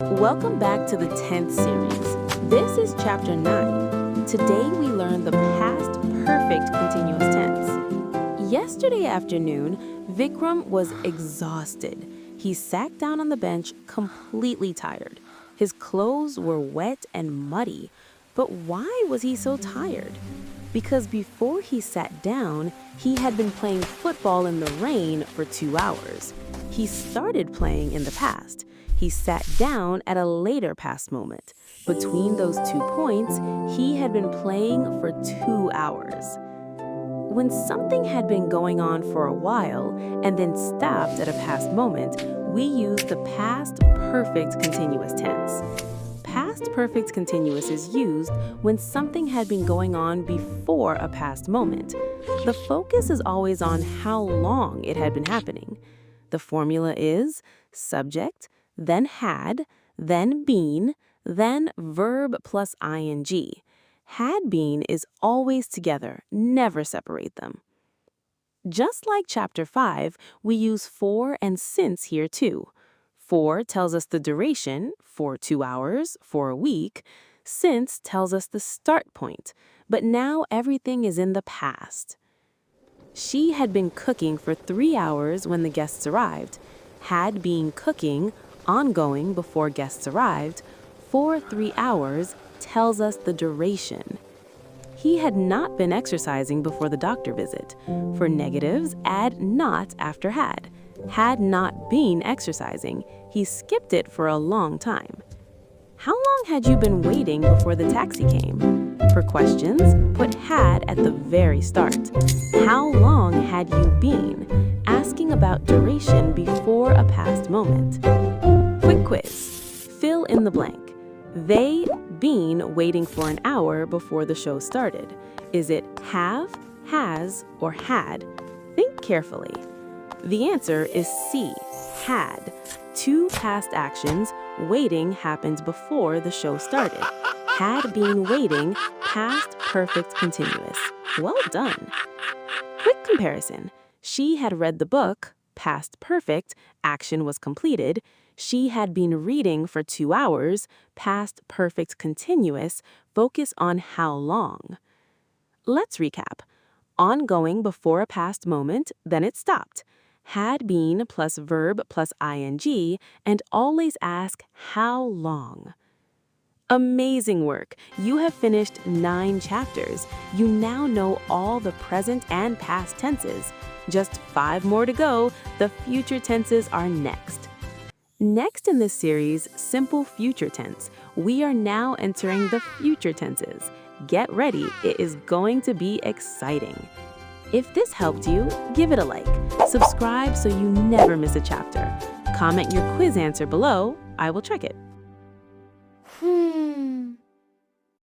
Welcome back to the 10th series. This is chapter 9. Today we learn the past perfect continuous tense. Yesterday afternoon, Vikram was exhausted. He sat down on the bench completely tired. His clothes were wet and muddy. But why was he so tired? Because before he sat down, he had been playing football in the rain for 2 hours. He started playing in the past. He sat down at a later past moment. Between those 2 points, he had been playing for 2 hours. When something had been going on for a while and then stopped at a past moment, we use the past perfect continuous tense. Past perfect continuous is used when something had been going on before a past moment. The focus is always on how long it had been happening. The formula is subject, then had, then been, then verb plus ing. Had been is always together, never separate them. Just like chapter 5, we use for and since here too. For tells us the duration, for 2 hours, for a week. Since tells us the start point, but now everything is in the past. She had been cooking for 3 hours when the guests arrived. Had been cooking, ongoing before guests arrived, for 3 hours tells us the duration. He had not been exercising before the doctor visit. For negatives, add not after had not been exercising. He skipped it for a long time. How long had you been waiting before the taxi came? For questions, put had at the very start. How long had you been? Asking about duration before a past moment. Quick quiz. Fill in the blank. They been waiting for an hour before the show started. Is it have, has, or had? Think carefully. The answer is C, had. 2 past actions, waiting happened before the show started. Had been waiting, past perfect continuous. Well done. Quick comparison. She had read the book, past perfect, action was completed. She had been reading for 2 hours, past perfect continuous, focus on how long. Let's recap. Ongoing before a past moment, then it stopped. Had been plus verb plus ing, and always ask how long. Amazing work! You have finished 9 chapters. You now know all the present and past tenses. Just 5 more to go. The future tenses are next. Next in this series, simple future tense. We are now entering the future tenses. Get ready, it is going to be exciting. If this helped you, give it a like. Subscribe so you never miss a chapter. Comment your quiz answer below. I will check it.